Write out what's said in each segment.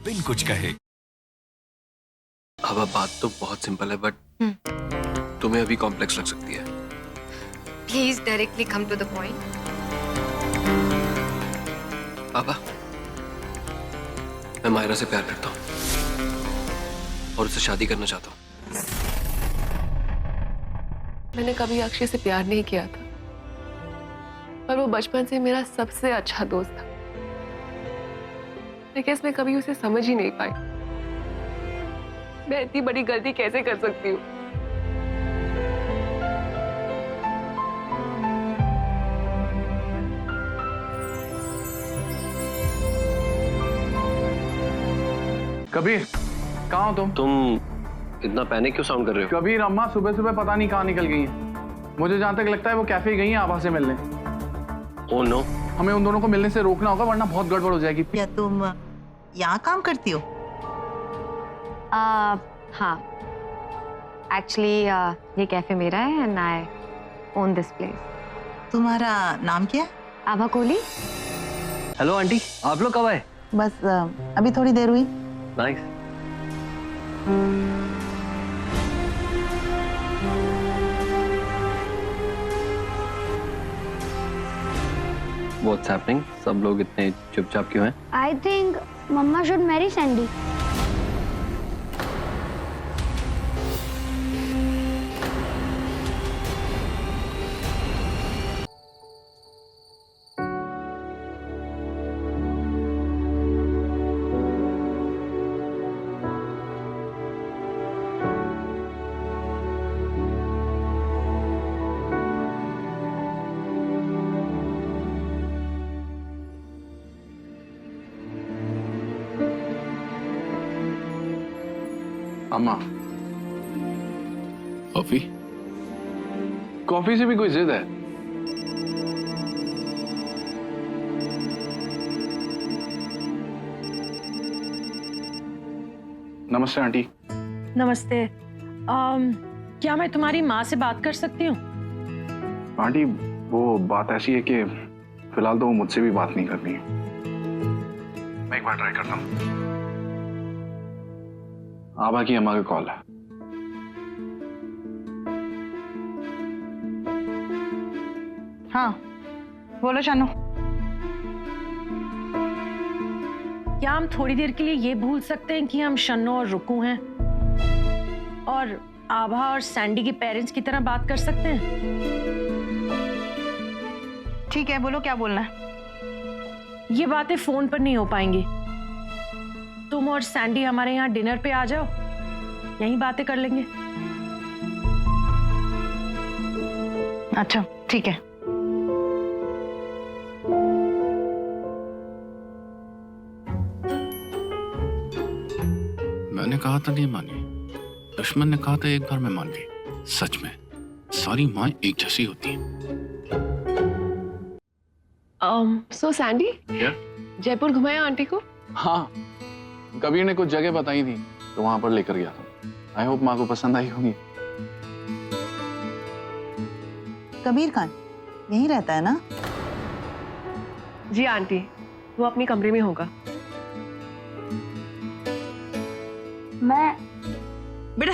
बिन कुछ कहे। अब बात तो बहुत सिंपल है, बट तुम्हें अभी कॉम्प्लेक्स लग सकती है। Please directly come to the point. पापा, मैं मायरा से प्यार करता हूँ और उससे शादी करना चाहता हूँ। मैंने कभी अक्षय से प्यार नहीं किया था, पर वो बचपन से मेरा सबसे अच्छा दोस्त था। लेकिन मैं कभी उसे समझ ही नहीं पाई। मैं इतनी बड़ी गलती कैसे कर सकती हूँ? कबीर, कहाँ हो तुम? तुम इतना पैनिक क्यों साउंड कर रहे हो? कबीर, अम्मा सुबह सुबह पता नहीं कहाँ निकल गई हैं। मुझे जहाँ तक लगता है वो कैफे गई हैं आभा से मिलने। Oh no. हमें उन दोनों को मिलने से रोकना होगा, वरना बहुत गड़बड़ हो जाएगी। क्या तुम यहाँ काम करती हो? हाँ, एक्चुअली ये कैफे मेरा है and I own this place. तुम्हारा नाम क्या है? आभा कोहली। हेलो आंटी, आप लोग कब आए? बस अभी थोड़ी देर हुई। नाइस। What's happening? सब लोग इतने चुपचाप क्यों हैं? I think Mama should marry Sandy. अम्मा, कॉफी? कॉफी से भी कोई जिद है? नमस्ते आंटी। नमस्ते। क्या मैं तुम्हारी माँ से बात कर सकती हूँ? आंटी, वो बात ऐसी है कि फिलहाल तो वो मुझसे भी बात नहीं करनी है। मैं एक बार ट्राई करता हूँ। आभा की अम्मा का कॉल है। हाँ, बोलो शानू। क्या हम थोड़ी देर के लिए ये भूल सकते हैं कि हम शन्नो और रुकू हैं और आभा और सैंडी के पेरेंट्स की तरह बात कर सकते हैं? ठीक है, बोलो क्या बोलना है। ये बातें फोन पर नहीं हो पाएंगी। तुम और सैंडी हमारे यहाँ डिनर पे आ जाओ, यहीं बातें कर लेंगे। अच्छा, ठीक है। मैंने कहा था नहीं मानी, दुश्मन ने कहा था एक बार में मान गई। सच में सारी माँ एक जैसी होती हैं। सो सैंडी, क्या? जयपुर घुमाया आंटी को? हाँ, कबीर ने कुछ जगह बताई थी तो वहां पर लेकर गया था। आई होप माँ को पसंद आई होगी। कबीर खान यहीं रहता है ना? जी आंटी, वो अपनी कमरे में होगा। मैं बेटा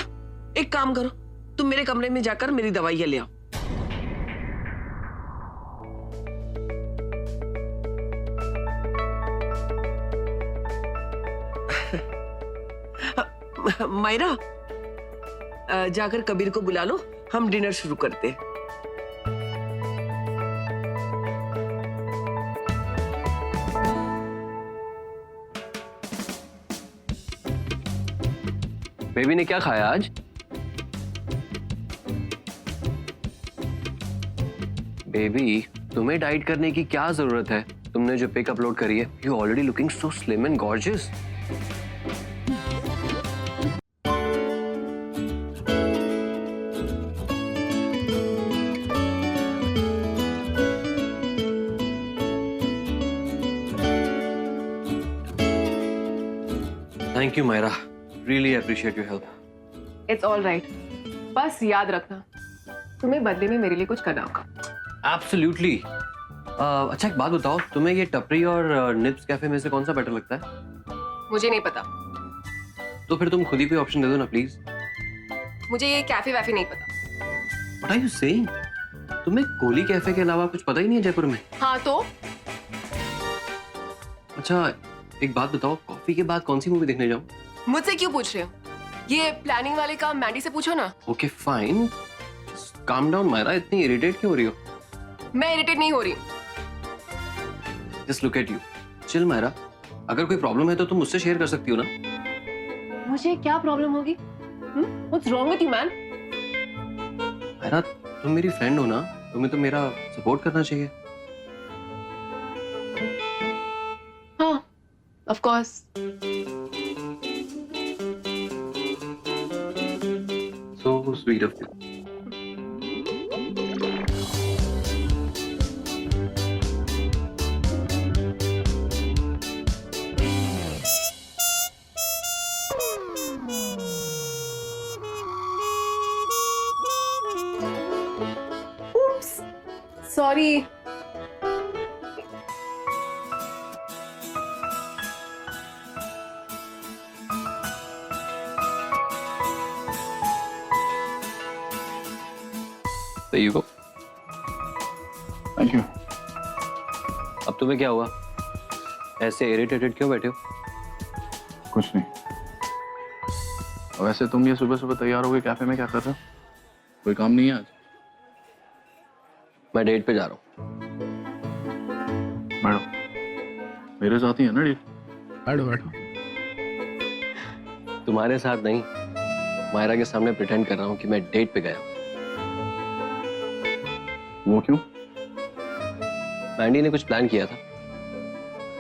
एक काम करो, तुम मेरे कमरे में जाकर मेरी दवाइयां ले आओ। मायरा, जाकर कबीर को बुला लो, हम डिनर शुरू करते हैं। बेबी ने क्या खाया आज? बेबी, तुम्हें डाइट करने की क्या जरूरत है? तुमने जो पिक अपलोड करी है, you already looking so slim and gorgeous. Thank you Myra, really appreciate your help. It's all right. बस याद रखना, तुम्हें बदले में मेरे लिए कुछ करना होगा। एब्सोल्युटली। अच्छा एक बात बताओ, तुम्हें ये टपरी और निप्स कैफे में से कौन सा बेटर लगता है? मुझे नहीं पता। तो फिर तुम खुद ही कोई ऑप्शन दे दो ना प्लीज। मुझे ये कैफे वैफे नहीं पता। What are you saying? तुम्हें कोली कैफे के अलावा कुछ पता ही नहीं है जयपुर में? हाँ तो अच्छा एक बात बताओ, कॉफी के बाद कौन सी मूवी देखने जाऊं? मुझसे क्यों पूछ रहे हो? ये प्लानिंग वाले काम मैंडी से पूछो ना। Okay fine, calm down Myra, इतनी इरिटेट क्यों हो रही हो? मैं इरिटेट नहीं हो रही। Just look at you. Chill Myra, अगर कोई प्रॉब्लम है तो तुम मुझसे शेयर कर सकती हो ना। मुझे क्या प्रॉब्लम होगी? What's wrong with you, man? Myra तुम मेरी फ्रेंड हो ना, तुम्हें तो मेरा सपोर्ट करना चाहिए। हाँ, of course. So sweet of you. Oops. Sorry. There you go. Thank you. अब तुम्हें क्या हुआ? ऐसे इरिटेटेड क्यों बैठे हो? कुछ नहीं। वैसे तुम ये सुबह सुबह तैयार हो गए कैफे में क्या कर रहे हो? कोई काम नहीं है आज? मैं डेट पे जा रहा हूँ। बैठो, मेरे साथ ही है ना डेट। बैठो बैठो। तुम्हारे साथ नहीं, मायरा के सामने प्रिटेंड कर रहा हूँ कि मैं डेट पे गया हूँ। वो क्यों? मैंडी ने कुछ प्लान किया था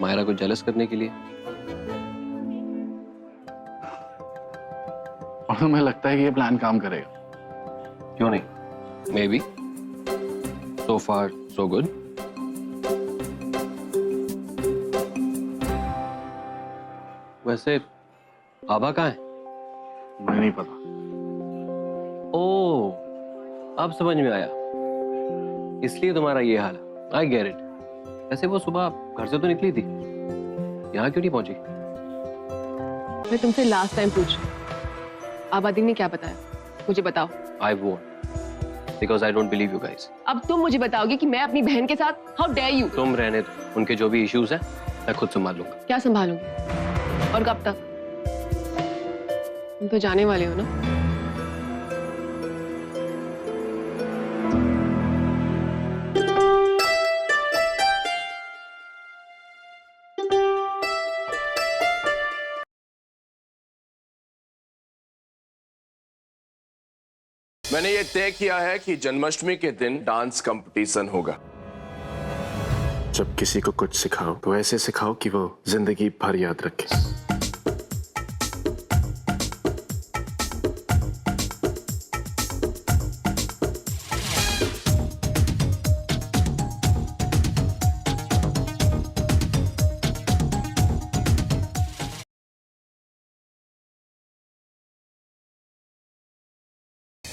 मायरा को जेलस करने के लिए। और तुम्हें लगता है कि ये प्लान काम करेगा? क्यों नहीं? May be. So far so good. वैसे आभा कहाँ है? मुझे नहीं पता। ओ, अब समझ में आया, इसलिए तुम्हारा ये हाल है। I get it. वैसे वो सुबह घर से तो निकली थी, यहाँ क्यों नहीं पहुंची? मैं तुमसे लास्ट टाइम पूछ रही हूँ, आबादी ने क्या बताया? मुझे बताओ। I won't, because I don't believe you guys. अब तुम मुझे बताओगे कि मैं अपनी बहन के साथ? How dare you. तुम रहने दो, उनके जो भी इश्यूज हैं मैं खुद संभाल लूंगा। क्या संभालूंगी? और कब तक? तुम तो जाने वाले हो ना। मैंने ये तय किया है कि जन्माष्टमी के दिन डांस कंपटीशन होगा। जब किसी को कुछ सिखाओ तो ऐसे सिखाओ कि वो जिंदगी भर याद रखे।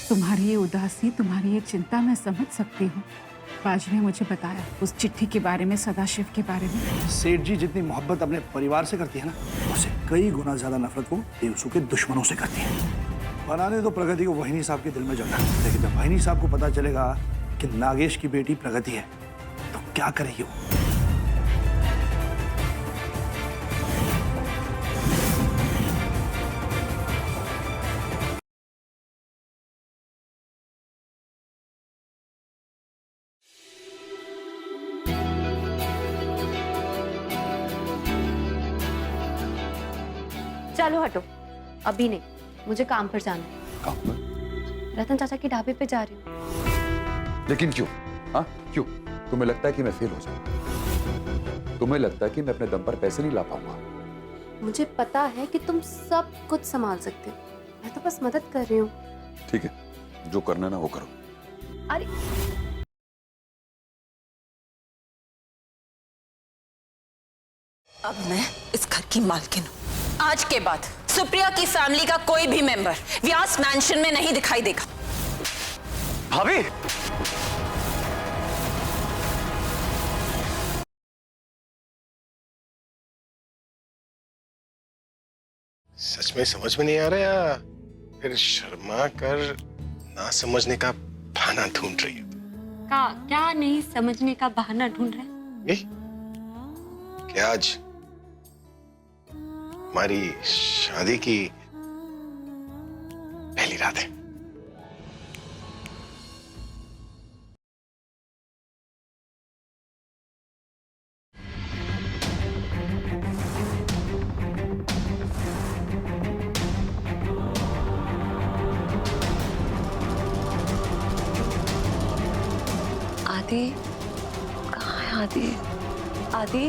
तुम्हारी ये उदासी, तुम्हारी ये चिंता मैं समझ सकती हूँ। बाजी ने मुझे बताया उस चिट्ठी के बारे में, सदाशिव के बारे में। सेठ जी जितनी मोहब्बत अपने परिवार से करती है ना, उससे कई गुना ज्यादा नफरत वो देवसू के दुश्मनों से करती है। बनाने तो प्रगति को वहीनी साहब के दिल में जगह, लेकिन जब वहीनी साहब को पता चलेगा कि नागेश की बेटी प्रगति है तो क्या करेगी वो? चलो हटो, अभी नहीं, मुझे काम पर जाना है। काम पर? रतन चाचा के ढाबे पे जा रही हूँ। लेकिन क्यों? हाँ क्यों? तुम्हें लगता है कि मैं फेल हो जाऊंगा? तुम्हें लगता है कि मैं अपने दम पर पैसे नहीं ला पाऊंगा? मुझे पता है कि तुम सब कुछ संभाल सकते हो, मैं तो बस मदद कर रही हूँ। ठीक है, जो करना ना वो करो। अरे अब मैं इस घर की मालकिन हूँ। आज के बाद सुप्रिया की फैमिली का कोई भी मेंबर व्यास मैंशन में नहीं दिखाई देगा। भाभी सच में समझ में नहीं आ रहा या फिर शर्मा कर ना समझने का बहाना ढूंढ रही हो? क्या नहीं समझने का बहाना ढूंढ रहे हैं? ये क्या आज हमारी शादी की पहली रात है? आदि कहाँ है? आदि आदि